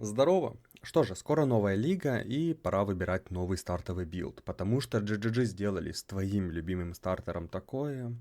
Здорово! Что же, скоро новая лига и пора выбирать новый стартовый билд, потому что GGG сделали с твоим любимым стартером такое.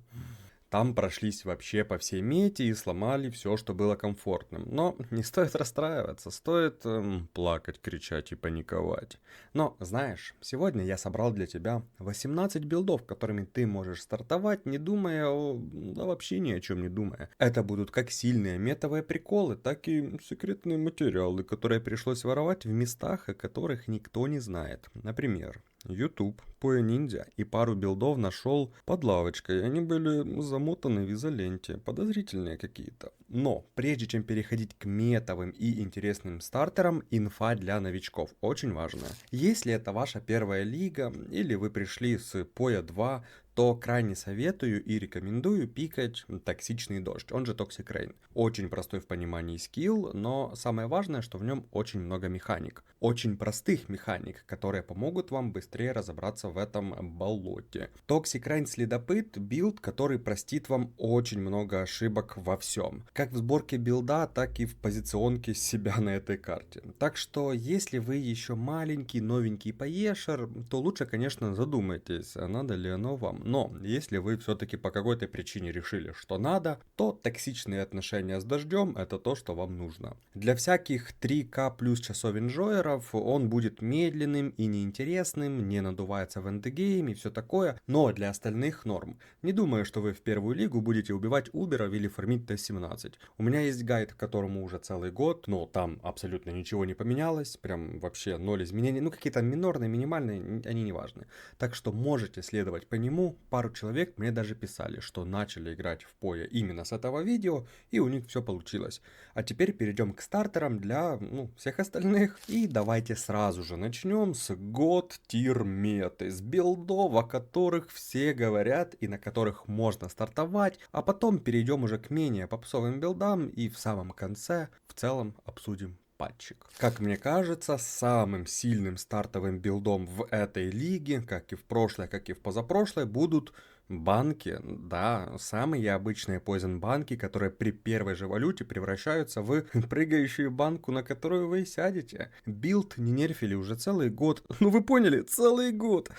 Там прошлись вообще по всей мете и сломали все, что было комфортным. Но не стоит расстраиваться, стоит плакать, кричать и паниковать. Но, знаешь, сегодня я собрал для тебя 18 билдов, которыми ты можешь стартовать, не думая да вообще ни о чем не думая. Это будут как сильные метовые приколы, так и секретные материалы, которые пришлось воровать в местах, о которых никто не знает. Например, YouTube, Poe Ninja и пару билдов нашел под лавочкой. Они были замотаны в изоленте, подозрительные какие-то. Но прежде чем переходить к метовым и интересным стартерам, инфа для новичков очень важная. Если это ваша первая лига или вы пришли с Poe 2, то крайне советую и рекомендую пикать Токсичный Дождь, он же Toxic Rain. Очень простой в понимании скилл, но самое важное, что в нем очень много механик. Очень простых механик, которые помогут вам быстрее разобраться в этом болоте. Toxic Rain Следопыт — билд, который простит вам очень много ошибок во всем. Как в сборке билда, так и в позиционке себя на этой карте. Так что, если вы еще маленький, новенький поешер, то лучше, конечно, задумайтесь, а надо ли оно вам. Но если вы все-таки по какой-то причине решили, что надо, то токсичные отношения с дождем — это то, что вам нужно. Для всяких 3К плюс часов инжойеров он будет медленным и неинтересным, не надувается в эндгейм и все такое, но для остальных норм. Не думаю, что вы в первую лигу будете убивать уберов или фармить Т-17. У меня есть гайд, к которому уже целый год, но там абсолютно ничего не поменялось, прям вообще ноль изменений, ну какие-то минорные, минимальные, они не важны. Так что можете следовать по нему. Пару человек мне даже писали, что начали играть в Poe именно с этого видео, и у них все получилось. А теперь перейдем к стартерам для всех остальных. И давайте сразу же начнем с год тир меты, с билдов, о которых все говорят и на которых можно стартовать, а потом перейдем уже к менее попсовым билдам и в самом конце в целом обсудим патчик. Как мне кажется, самым сильным стартовым билдом в этой лиге, как и в прошлой, как и в позапрошлой, будут банки. Да, самые обычные poison банки, которые при первой же валюте превращаются в прыгающую банку, на которую вы сядете. Билд не нерфили уже целый год. Ну вы поняли, целый год.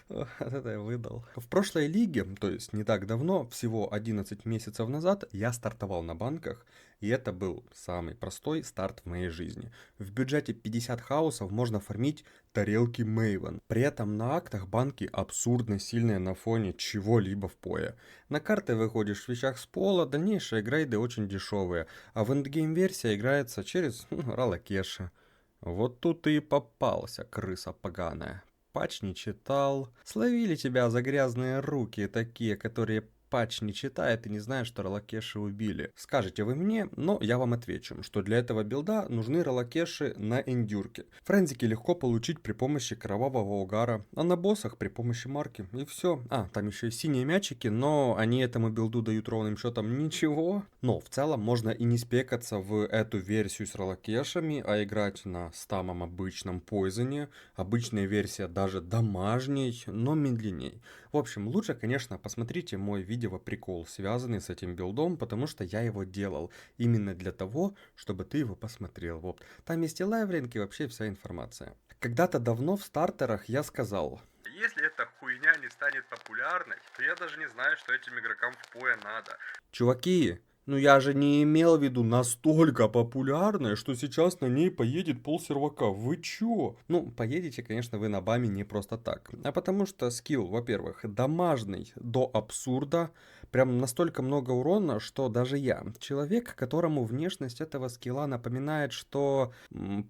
Вот это я выдал. В прошлой лиге, то есть не так давно, всего 11 месяцев назад, я стартовал на банках. И это был самый простой старт в моей жизни. В бюджете 50 хаусов можно фармить тарелки Мейвен. При этом на актах банки абсурдно сильные на фоне чего-либо в Poe. На карты выходишь в вещах с пола, дальнейшие грейды очень дешевые, а в эндгейм версия играется через Ралакеша. Вот тут и попался, крыса поганая. Патч не читал. Словили тебя за грязные руки, такие, которые патч не читает и не знает, что ролокеши убили. Скажете вы мне, но я вам отвечу, что для этого билда нужны ролокеши на эндюрке. Френзики легко получить при помощи кровавого угара, а на боссах при помощи марки. И все. А, там еще и синие мячики, но они этому билду дают ровным счетом ничего. Но в целом можно и не спекаться в эту версию с ролокешами, а играть на самом обычном пойзоне. Обычная версия даже домашней, но медленней. В общем, лучше, конечно, посмотрите мой видео-прикол, связанный с этим билдом, потому что я его делал именно для того, чтобы ты его посмотрел. Вот. Там есть и лайвлинки, и вообще вся информация. Когда-то давно в стартерах я сказал: если эта хуйня не станет популярной, то я даже не знаю, что этим игрокам в Poe надо. Чуваки, ну я же не имел в виду настолько популярная, что сейчас на ней поедет полсервака. Вы чё? Ну, поедете, конечно, вы на баме не просто так. А потому что скилл, во-первых, дамажный до абсурда. Прям настолько много урона, что даже я, человек, которому внешность этого скилла напоминает, что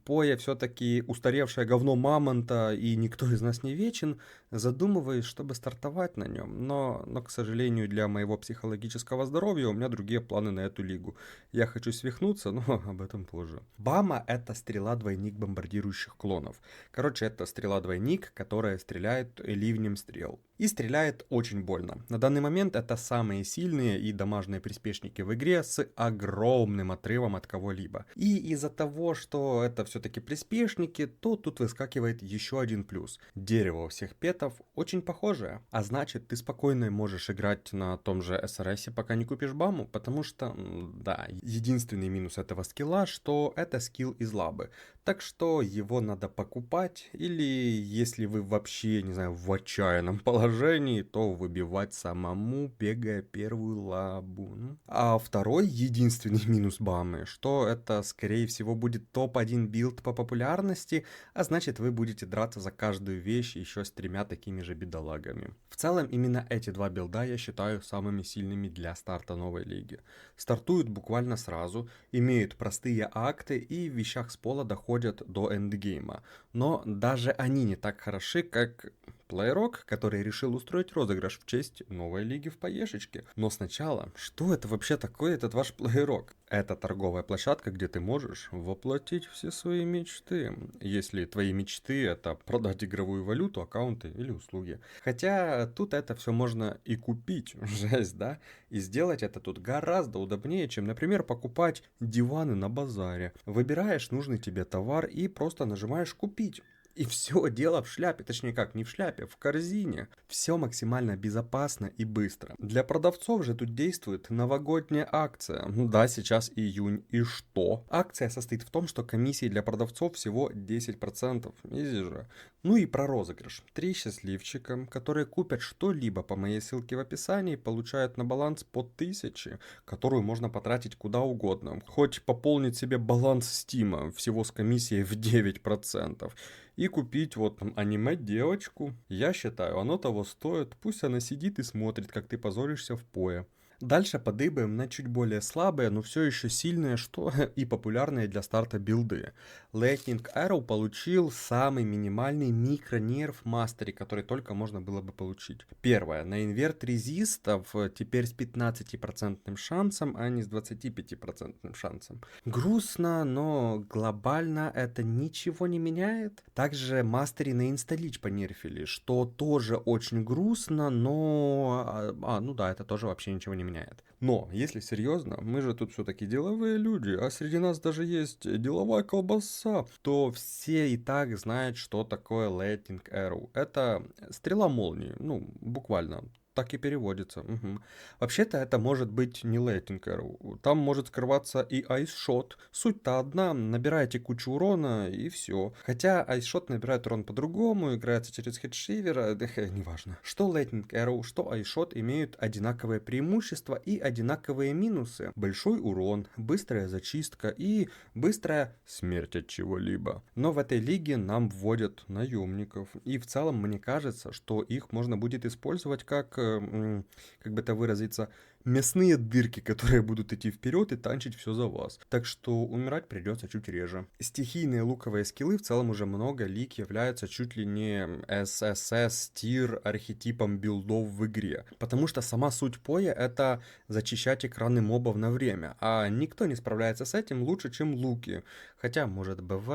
Поя все-таки устаревшее говно мамонта и никто из нас не вечен, задумываюсь, чтобы стартовать на нем. Но, к сожалению, для моего психологического здоровья у меня другие планы на эту лигу. Я хочу свихнуться, но об этом позже. Бама — это стрела-двойник бомбардирующих клонов. Короче, это стрела-двойник, которая стреляет ливнем стрел. И стреляет очень больно. На данный момент это самые сильные и дамажные приспешники в игре с огромным отрывом от кого-либо. И из-за того, что это все-таки приспешники, то тут выскакивает еще один плюс. Дерево у всех петов очень похожее. А значит, ты спокойно можешь играть на том же СРС, пока не купишь баму, потому что, да, единственный минус этого скилла, что это скилл из лабы. Так что его надо покупать, или если вы вообще, не знаю, в отчаянном положении, то выбивать самому, бегая первую лабу. А второй, единственный минус бамы, что это, скорее всего, будет топ-1 билд по популярности, а значит вы будете драться за каждую вещь еще с 3 такими же бедолагами. В целом, именно эти два билда я считаю самыми сильными для старта новой лиги. Стартуют буквально сразу, имеют простые акты и в вещах с пола доходят до эндгейма. Но даже они не так хороши, как Playrock, который решил устроить розыгрыш в честь новой лиги в поешечке. Но сначала, что это вообще такое этот ваш Playrock? Это торговая площадка, где ты можешь воплотить все свои мечты. Если твои мечты это продать игровую валюту, аккаунты или услуги. Хотя тут это все можно и купить, жесть, да? И сделать это тут гораздо удобнее, чем, например, покупать диваны на базаре. Выбираешь нужный тебе товар и просто нажимаешь «Купить». И все дело в шляпе, точнее как, не в шляпе, в корзине. Все максимально безопасно и быстро. Для продавцов же тут действует новогодняя акция. Ну да, сейчас июнь, и что? Акция состоит в том, что комиссии для продавцов всего 10%. Изи же. Ну и про розыгрыш. 3 счастливчика, которые купят что-либо по моей ссылке в описании, получают на баланс по 1000, которую можно потратить куда угодно. Хоть пополнить себе баланс Стима всего с комиссией в 9%. И купить вот там аниме-девочку. Я считаю, оно того стоит. Пусть она сидит и смотрит, как ты позоришься в пое. Дальше подыбаем на чуть более слабые, но все еще сильные, что и популярные для старта билды. Lightning Arrow получил самый минимальный микро-нерв мастере, который только можно было бы получить. Первое. На инверт резистов теперь с 15% шансом, а не с 25% шансом. Грустно, но глобально это ничего не меняет. Также мастере на инсталич понерфили, что тоже очень грустно, но... ну да, это тоже вообще ничего не меняет. Но, если серьезно, мы же тут все-таки деловые люди, а среди нас даже есть деловая колбаса, то все и так знают, что такое Lightning Arrow. Это стрела молнии, ну, буквально. Так и переводится. Угу. Вообще-то это может быть не Lightning Arrow. Там может скрываться и Ice Shot. Суть-то одна. Набираете кучу урона и все. Хотя Ice Shot набирает урон по-другому, играется через хедшивера. Неважно. Что Lightning Arrow, что Ice Shot имеют одинаковые преимущества и одинаковые минусы. Большой урон, быстрая зачистка и быстрая смерть от чего-либо. Но в этой лиге нам вводят наемников. И в целом мне кажется, что их можно будет использовать как как бы это выразиться, мясные дырки, которые будут идти вперед и танчить все за вас. Так что умирать придется чуть реже. Стихийные луковые скиллы в целом уже много лиг являются чуть ли не SSS тир архетипом билдов в игре. Потому что сама суть поя это зачищать экраны мобов на время. А никто не справляется с этим лучше, чем луки. Хотя, может, БВ,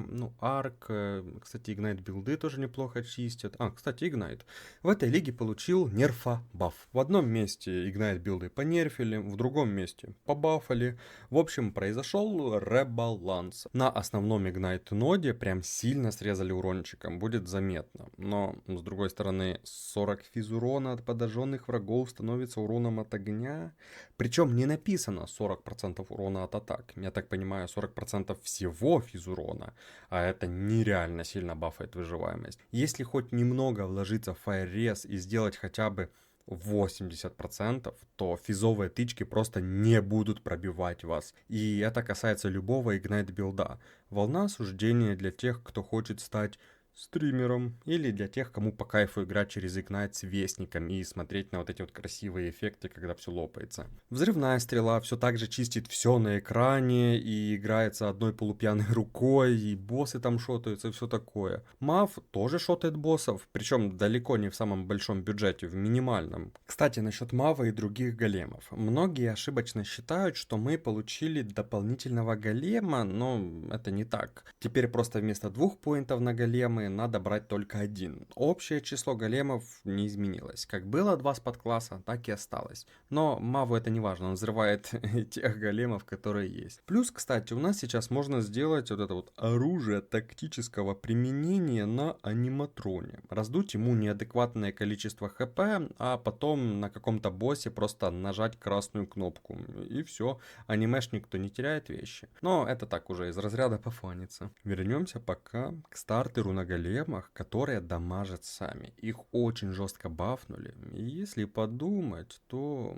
ну, Арк, кстати, Игнайт билды тоже неплохо чистят. Кстати, Игнайт. В этой лиге получил нерфа баф. В одном месте Игнайт билды понерфили, в другом месте побафали. В общем, произошел ребаланс. На основном Игнайт ноде прям сильно срезали урончиком, будет заметно. Но, с другой стороны, 40 физ урона от подожженных врагов становится уроном от огня. Причем не написано 40% урона от атак. Я так понимаю, 40% всего физ урона. А это нереально сильно бафает выживаемость. Если хоть немного вложиться в Fire Res и сделать хотя бы 80%, то физовые тычки просто не будут пробивать вас. И это касается любого Ignite билда. Волна осуждения для тех, кто хочет стать стримером, или для тех, кому по кайфу играть через Ignite с вестником и смотреть на вот эти вот красивые эффекты, когда все лопается. Взрывная стрела все так же чистит все на экране и играется одной полупьяной рукой, и боссы там шотаются и все такое. Мав тоже шотает боссов, причем далеко не в самом большом бюджете, в минимальном. Кстати, насчет Мава и других големов. Многие ошибочно считают, что мы получили дополнительного голема, но это не так. Теперь просто вместо 2 поинтов на големы големы, надо брать только один. Общее число големов не изменилось. Как было 2 спадкласса, так и осталось. Но Маву это не важно, он взрывает тех големов, которые есть. Плюс, кстати, у нас сейчас можно сделать вот это вот оружие тактического применения на аниматроне. Раздуть ему неадекватное количество хп, а потом на каком-то боссе просто нажать красную кнопку. И все, анимешник-то не теряет вещи. Но это так уже из разряда пофаниться. Вернемся пока к стартеру на големах, которые дамажат сами. Их очень жестко бафнули. И если подумать, то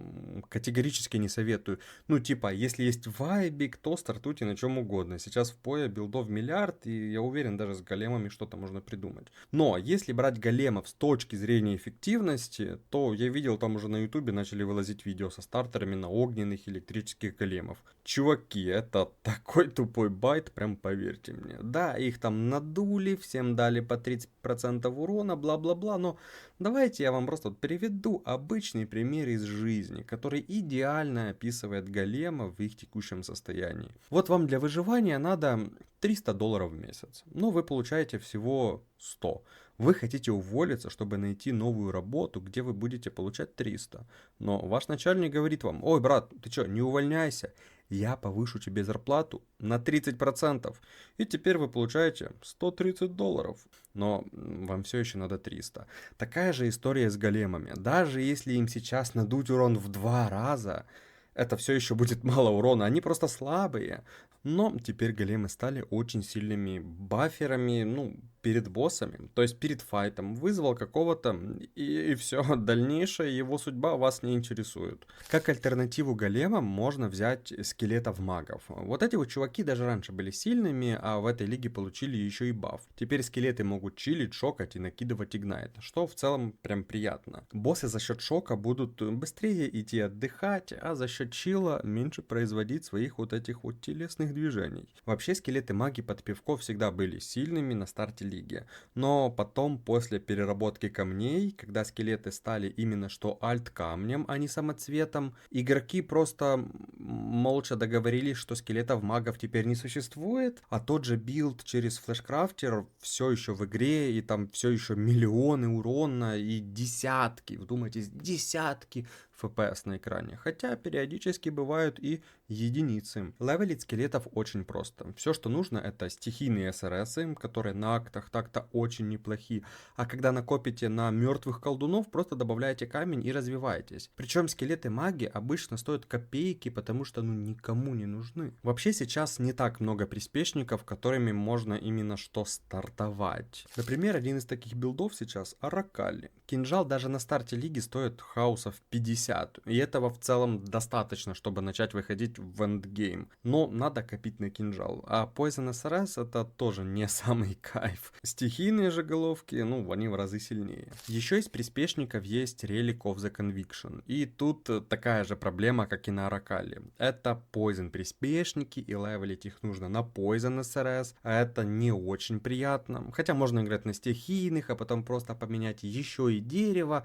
категорически не советую. Ну типа, если есть вайбик, то стартуйте на чем угодно. Сейчас в пое билдов миллиард, и я уверен, даже с големами что-то можно придумать. Но если брать големов с точки зрения эффективности, то я видел там уже на ютубе начали вылазить видео со стартерами на огненных электрических големов. Чуваки, это такой тупой байт, прям поверьте мне. Да, их там надули, всем дали по 30% урона, бла-бла-бла, но давайте я вам просто переведу обычный пример из жизни, который идеально описывает голема в их текущем состоянии. Вот вам для выживания надо $300 в месяц, но вы получаете всего 100. Вы хотите уволиться, чтобы найти новую работу, где вы будете получать 300. Но ваш начальник говорит вам: ой, брат, ты что, не увольняйся, я повышу тебе зарплату на 30%. И теперь вы получаете $130. Но вам все еще надо 300. Такая же история с големами. Даже если им сейчас надуть урон в 2 раза, это все еще будет мало урона, они просто слабые. Но теперь големы стали очень сильными баферами, ну, перед боссами, то есть перед файтом. Вызвал какого-то, и все, дальнейшая его судьба вас не интересует. Как альтернативу големам можно взять скелетов магов. Вот эти вот чуваки даже раньше были сильными, а в этой лиге получили еще и баф. Теперь скелеты могут чилить, шокать и накидывать игнайт, что в целом прям приятно. Боссы за счет шока будут быстрее идти отдыхать, а за счет чила меньше производить своих вот этих вот телесных движений. Вообще скелеты маги под пивко всегда были сильными на старте лиги, но потом после переработки камней, когда скелеты стали именно что альт камнем, а не самоцветом, игроки просто молча договорились, что скелетов магов теперь не существует, а тот же билд через флешкрафтер все еще в игре, и там все еще миллионы урона и десятки, вдумайтесь, десятки FPS на экране, хотя периодически бывают и единицы. Левелить скелетов очень просто. Все, что нужно, это стихийные СРСы, которые на актах так-то очень неплохи, а когда накопите на мертвых колдунов, просто добавляете камень и развиваетесь. Причем скелеты маги обычно стоят копейки, потому что ну никому не нужны. Вообще сейчас не так много приспешников, которыми можно именно что стартовать. Например, один из таких билдов сейчас Аракали. Кинжал даже на старте лиги стоит хаусов 50, и этого в целом достаточно, чтобы начать выходить в эндгейм. Но надо копить на кинжал. А Poison SRS это тоже не самый кайф. Стихийные же головки, ну, они в разы сильнее. Еще из приспешников есть Relic of the Conviction. И тут такая же проблема, как и на Аракале. Это Poison приспешники, и левелить их нужно на Poison SRS, а это не очень приятно. Хотя можно играть на стихийных, а потом просто поменять еще и дерево.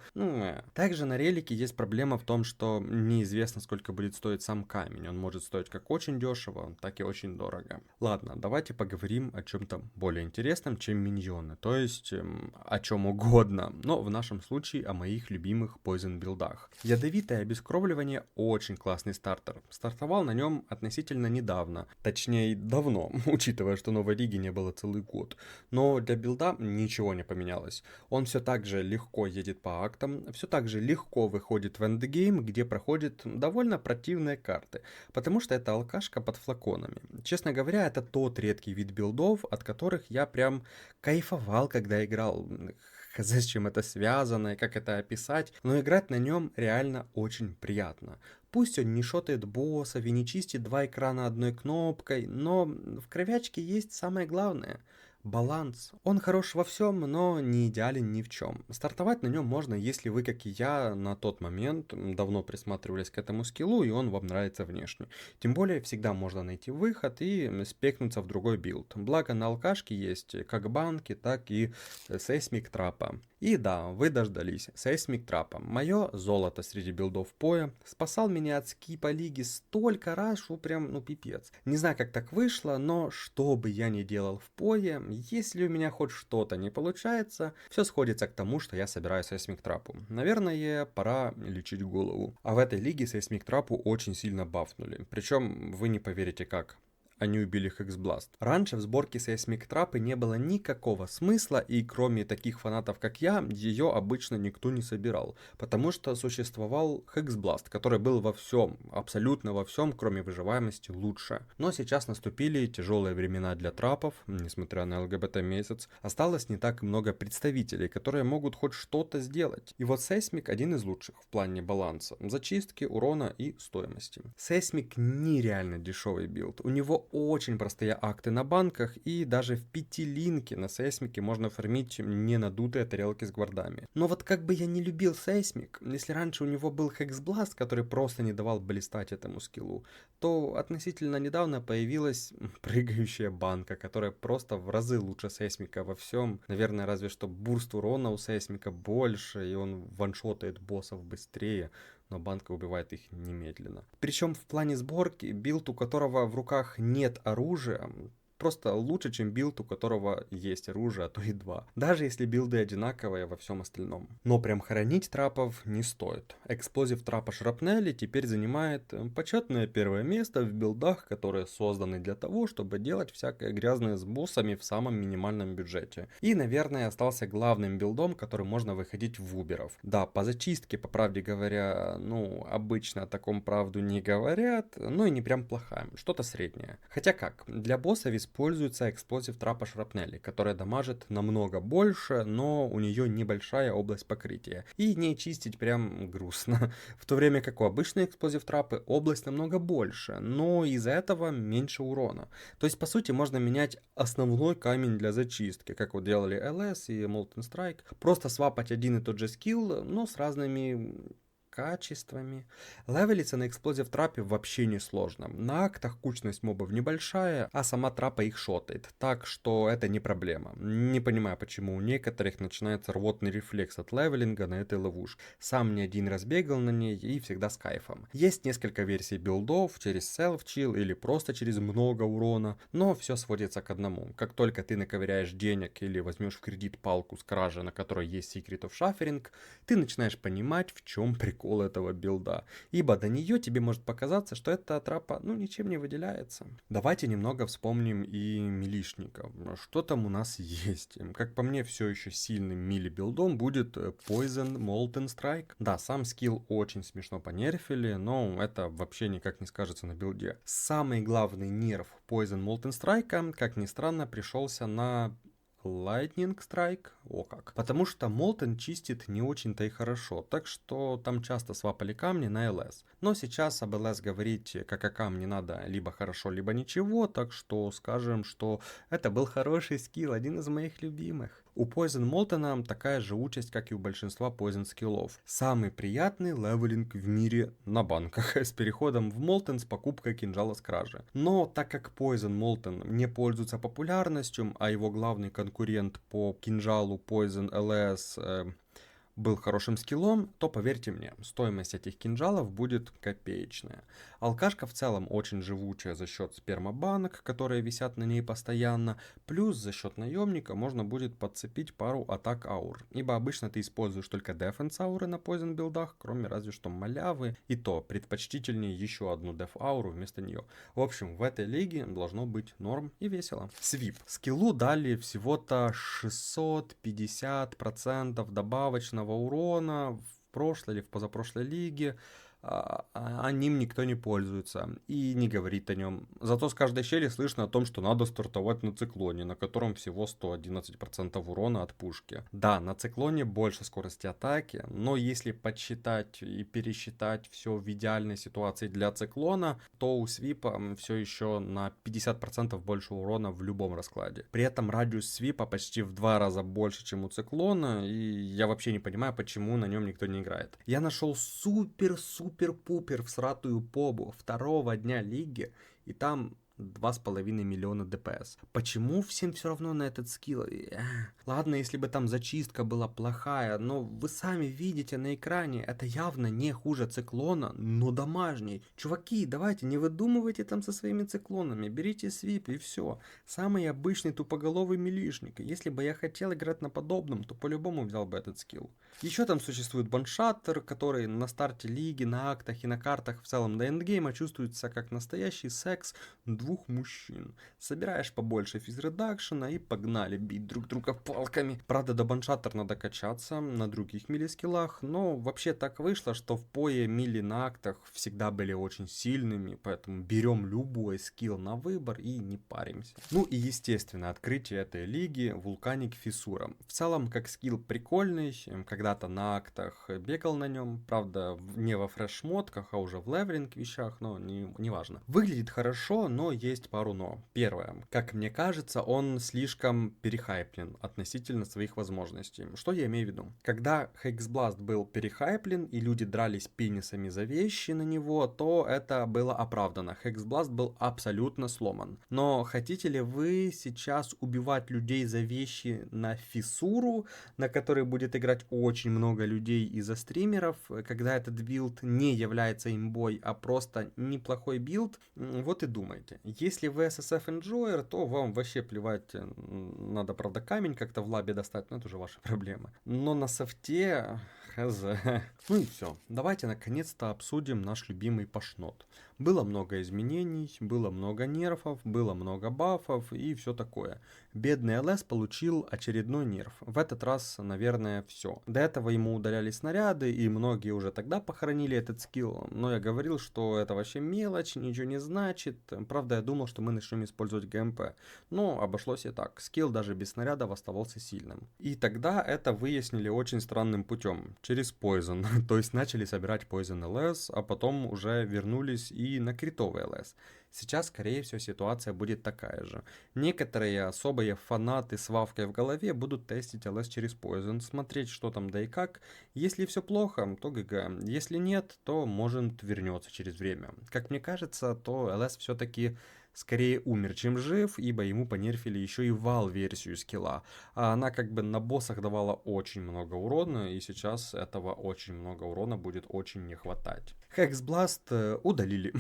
Также на релике есть проблема в том, что неизвестно, сколько будет стоить сам камень. Он может стоить как очень дешево, так и очень дорого. Ладно, давайте поговорим о чем-то более интересном, чем миньоны. То есть о чем угодно. Но в нашем случае о моих любимых Poison билдах. Ядовитое обескровливание очень классный стартер. Стартовал на нем относительно недавно. Точнее, давно, учитывая, что новой лиги не было целый год. Но для билда ничего не поменялось. Он все так же легко едет по актам, все так же легко выходит в эндгейм, где проходит довольно противные карты, потому что это алкашка под флаконами. Честно говоря, это тот редкий вид билдов, от которых я прям кайфовал, когда играл. Хз, с чем это связано и как это описать, но играть на нем реально очень приятно. Пусть он не шотает боссов и не чистит 2 экрана одной кнопкой, но в кровячке есть самое главное — баланс. Он хорош во всем, но не идеален ни в чем. Стартовать на нем можно, если вы, как и я, на тот момент давно присматривались к этому скиллу, и он вам нравится внешне. Тем более, всегда можно найти выход и спекнуться в другой билд. Благо на алкашке есть как банки, так и сейсмик трапа. И да, вы дождались. Сейсмик трапа. Мое золото среди билдов поя. Спасал меня от скипа лиги столько раз, что прям, ну пипец. Не знаю, как так вышло, но что бы я ни делал в пое, если у меня хоть что-то не получается, все сходится к тому, что я собираю сейсмик трапу. Наверное, пора лечить голову. А в этой лиге сейсмик трапу очень сильно бафнули. Причем вы не поверите как. Они убили Hexblast. Раньше в сборке Seismic Trap не было никакого смысла, и кроме таких фанатов, как я, ее обычно никто не собирал, потому что существовал Hexblast, который был во всем, абсолютно во всем, кроме выживаемости, лучше. Но сейчас наступили тяжелые времена для трапов, несмотря на ЛГБТ месяц, осталось не так много представителей, которые могут хоть что-то сделать. И вот Seismic один из лучших в плане баланса, зачистки, урона и стоимости. Seismic нереально дешевый билд, у него очень простые акты на банках, и даже в пятилинке на сейсмике можно фармить ненадутые тарелки с гвардами. Но вот как бы я не любил сейсмик, если раньше у него был Hexblast, который просто не давал блистать этому скиллу, то относительно недавно появилась прыгающая банка, которая просто в разы лучше сейсмика во всем. Наверное, разве что бурст урона у сейсмика больше, и он ваншотает боссов быстрее, но банка убивает их немедленно. Причем в плане сборки билд, у которого в руках нет оружия, просто лучше, чем билд, у которого есть оружие, а то и два. Даже если билды одинаковые во всем остальном. Но прям хоронить трапов не стоит. Эксплозив трапа Шрапнели теперь занимает почетное первое место в билдах, которые созданы для того, чтобы делать всякое грязное с боссами в самом минимальном бюджете. И, наверное, остался главным билдом, который можно выходить в уберов. Да, по зачистке, по правде говоря, ну, обычно о таком правду не говорят, но и не прям плохая, что-то среднее. Хотя как, для боссов используется эксплозив трапа Шрапнели, которая дамажит намного больше, но у нее небольшая область покрытия. И не чистить прям грустно. В то время как у обычной эксплозив трапы область намного больше, но из-за этого меньше урона. То есть, по сути, можно менять основной камень для зачистки, как вот делали LS и Molten Strike. Просто свапать один и тот же скилл, но с разными качествами. Левелиться на эксплозив трапе вообще не сложно. На актах кучность мобов небольшая, а сама трапа их шотает, так что это не проблема. Не понимаю, почему у некоторых начинается рвотный рефлекс от левелинга на этой ловушке. Сам не один раз бегал на ней и всегда с кайфом. Есть несколько версий билдов через self-chill или просто через много урона, но все сводится к одному. Как только ты наковыряешь денег или возьмешь в кредит палку с кражи, на которой есть Secret of Shuffering, ты начинаешь понимать, в чем прикол этого билда, ибо до нее тебе может показаться, что эта трапа, ну, ничем не выделяется. Давайте немного вспомним и милишников. Что там у нас есть? Как по мне, все еще сильным мили билдом будет Poison Molten Strike. Да, сам скилл очень смешно понерфили, но это вообще никак не скажется на билде. Самый главный нерв Poison Molten Strike, как ни странно, пришелся на Lightning Strike, о как. Потому что Molten чистит не очень-то и хорошо, так что там часто свапали камни на LS. Но сейчас об LS говорить как о камне надо либо хорошо, либо ничего, так что скажем, что это был хороший скилл, один из моих любимых. У Poison Molten такая же участь, как и у большинства Poison скиллов. Самый приятный левелинг в мире на банках, с переходом в Molten с покупкой кинжала с кражи. Но так как Poison Molten не пользуется популярностью, а его главный конкурент по кинжалу Poison LS был хорошим скиллом, то поверьте мне, стоимость этих кинжалов будет копеечная. Алкашка в целом очень живучая за счет спермобанок, которые висят на ней постоянно, плюс за счет наемника можно будет подцепить пару атак аур, ибо обычно ты используешь только дефенс ауры на poison билдах, кроме разве что малявы, и то предпочтительнее еще одну деф ауру вместо нее. В общем, в этой лиге должно быть норм и весело. Свип. Скиллу дали всего-то 650% добавочного урона в прошлой или в позапрошлой лиге, а ним никто не пользуется и не говорит о нем. Зато с каждой щели слышно о том, что надо стартовать на циклоне, на котором всего 111% урона от пушки. Да, на циклоне больше скорости атаки, но если подсчитать и пересчитать все в идеальной ситуации для циклона, то у свипа все еще на 50% больше урона в любом раскладе. При этом радиус свипа почти в 2 раза больше, чем у циклона, и я вообще не понимаю, почему на нем никто не играет. Я нашел супер-пупер всратую побу второго дня лиги, и там 2,5 миллиона ДПС. Почему всем все равно на этот скилл? Ладно, если бы там зачистка была плохая, но вы сами видите на экране, это явно не хуже циклона, но домашний. Чуваки, давайте, не выдумывайте там со своими циклонами, берите свип и все. Самый обычный тупоголовый милишник. Если бы я хотел играть на подобном, то по-любому взял бы этот скилл. Еще там существует Боншаттер, который на старте лиги, на актах и на картах в целом до эндгейма чувствуется как настоящий секс двух мужчин. Собираешь побольше физредакшена и погнали бить друг друга палками. Правда, до Боншаттер надо качаться на других мили-скиллах, но вообще так вышло, что в пое мили на актах всегда были очень сильными, поэтому берем любой скилл на выбор и не паримся. Ну и естественно, открытие этой лиги Вулканик Фиссура. В целом, как скилл прикольный, когда-то на актах бегал на нем, правда, не во фреш-шмотках, а уже в левелинг вещах, но не важно. Выглядит хорошо, но есть пару но. Первое. Как мне кажется, он слишком перехайплен относительно своих возможностей. Что я имею в виду? Когда Hexblast был перехайплен и люди дрались пенисами за вещи на него, то это было оправдано. Hexblast был абсолютно сломан. Но хотите ли вы сейчас убивать людей за вещи на фиссуру, на которой будет играть очень много людей из-за стримеров, когда этот билд не является имбой, а просто неплохой билд? Вот и думайте. Если вы SSF Enjoyer, то вам вообще плевать, надо, правда, камень как-то в лабе достать, но это уже ваша проблема. Но на софте, хз. Ну и все. Давайте наконец-то обсудим наш любимый пашнот. Было много изменений, было много нерфов, было много бафов и все такое. Бедный ЛС получил очередной нерф. В этот раз, наверное, все. До этого ему удаляли снаряды, и многие уже тогда похоронили этот скилл. Но я говорил, что это вообще мелочь, ничего не значит. Правда, я думал, что мы начнем использовать ГМП. Но обошлось и так. Скилл даже без снарядов оставался сильным. И тогда это выяснили очень странным путем. Через Poison. То есть начали собирать Poison LS, а потом уже вернулись и на критовый ЛС. Сейчас, скорее всего, ситуация будет такая же. Некоторые особые фанаты с вавкой в голове будут тестить ЛС через Poison, смотреть, что там да и как. Если все плохо, то ГГ. Если нет, то может вернется через время. Как мне кажется, то ЛС все-таки скорее умер, чем жив, ибо ему понерфили еще и вал-версию скилла. А она как бы на боссах давала очень много урона, и сейчас этого очень много урона будет очень не хватать. Hexblast удалили.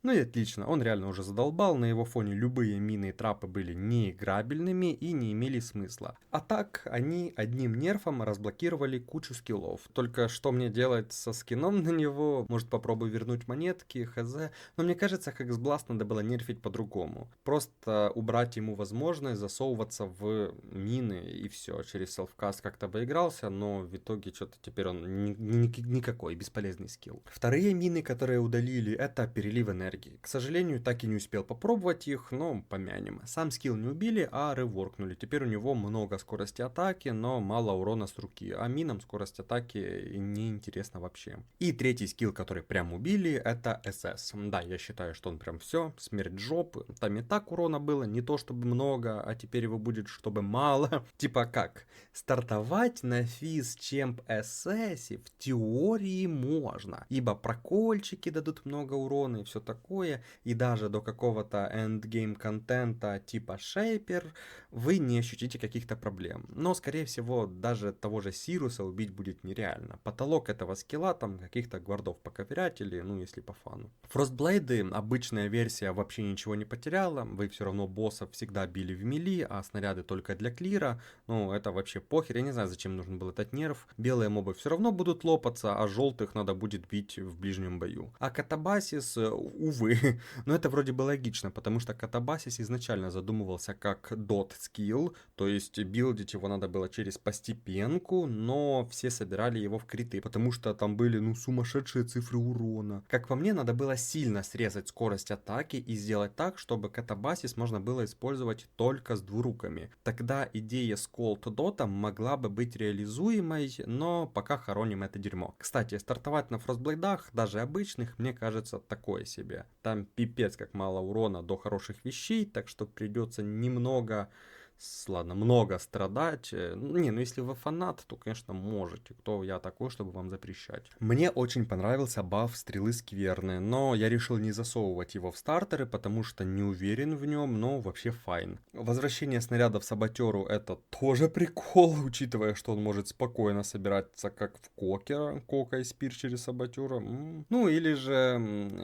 Ну и отлично, он реально уже задолбал, на его фоне любые мины и трапы были неиграбельными и не имели смысла. А так, они одним нерфом разблокировали кучу скиллов. Только что мне делать со скином на него? Может, попробую вернуть монетки, хз. Но мне кажется, Hexblast надо было нерфить по-другому. Просто убрать ему возможность засовываться в мины и все. Через селфкаст как-то поигрался, но в итоге что-то теперь он никакой, бесполезный скилл. Вторые мины, которые удалили, это перелив энергии. К сожалению, так и не успел попробовать их, но помянем. Сам скилл не убили, а реворкнули. Теперь у него много скорости атаки, но мало урона с руки. А минам скорость атаки не интересна вообще. И третий скилл, который прям убили, это СС. Да, я считаю, что он прям все, смерть жопы. Там и так урона было, не то чтобы много, а теперь его будет чтобы мало. Типа как? Стартовать на физ чемп СС в теории можно, ибо прокольчики дадут много урона и все такое, и даже до какого-то эндгейм контента типа шейпер вы не ощутите каких-то проблем. Но скорее всего даже того же Сируса убить будет нереально. Потолок этого скилла там каких-то гвардов поковырять или, ну если по фану. Фростблейды, обычная версия, вообще ничего не потеряла, вы все равно боссов всегда били в мили, а снаряды только для клира. Ну это вообще похер, я не знаю, зачем нужен был этот нерв. Белые мобы все равно будут лопаться, а желтых надо будет бить в ближнем бою. А Катабасис, увы, но это вроде бы логично, потому что Катабасис изначально задумывался как дот скилл, то есть билдить его надо было через постепенку, но все собирали его в криты, потому что там были, ну, сумасшедшие цифры урона. Как по мне, надо было сильно срезать скорость атаки и сделать так, чтобы Катабасис можно было использовать только с двуруками. Тогда идея с Cold Dot могла бы быть реализуемой, но пока хороним это дерьмо. Кстати, стартовать на фростблейдах, даже обычных, мне кажется, такое себе. Там пипец как мало урона до хороших вещей, так что придется немного ладно, много страдать. Не, ну если вы фанат, то, конечно, можете. Кто я такой, чтобы вам запрещать? Мне очень понравился баф стрелы скверны, но я решил не засовывать его в стартеры, потому что не уверен в нем, но вообще файн. Возвращение снарядов саботеру это тоже прикол, учитывая, что он может спокойно собираться как в Кокера, Кока и Спир через саботера. Ну или же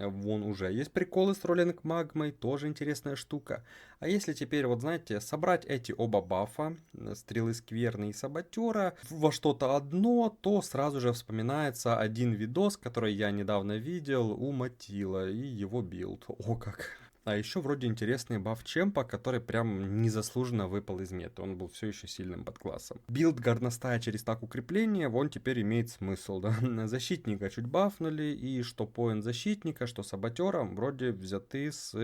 вон уже есть приколы с роллинг магмой, тоже интересная штука. А если теперь, вот знаете, собрать эти оба бафа, стрелы скверны и саботера, во что-то одно, то сразу же вспоминается один видос, который я недавно видел у Матила и его билд. О как! А еще вроде интересный баф Чемпа, который прям незаслуженно выпал из меты. Он был все еще сильным подклассом. Билд горностая через так укрепления, вон теперь имеет смысл, да. Защитника чуть бафнули, и что поинт защитника, что саботера вроде взяты с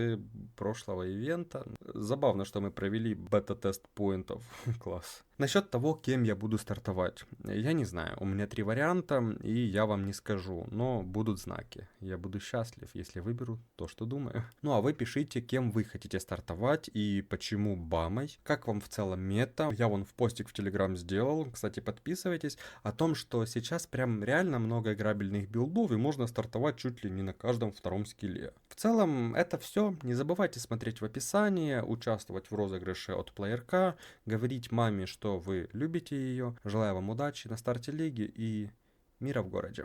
прошлого ивента. Забавно, что мы провели бета-тест поинтов. Класс. Насчет того, кем я буду стартовать. Я не знаю, у меня 3 варианта, и я вам не скажу, но будут знаки. Я буду счастлив, если выберу то, что думаю. Ну а вы пишите, кем вы хотите стартовать и почему бамой. Как вам в целом мета. Я вон в постик в Телеграм сделал, кстати, подписывайтесь, о том, что сейчас прям реально много играбельных билдов, и можно стартовать чуть ли не на каждом втором скилле. В целом, это все. Не забывайте смотреть в описании, участвовать в розыгрыше от PlayerK, говорить маме, что вы любите ее. Желаю вам удачи на старте лиги и мира в городе.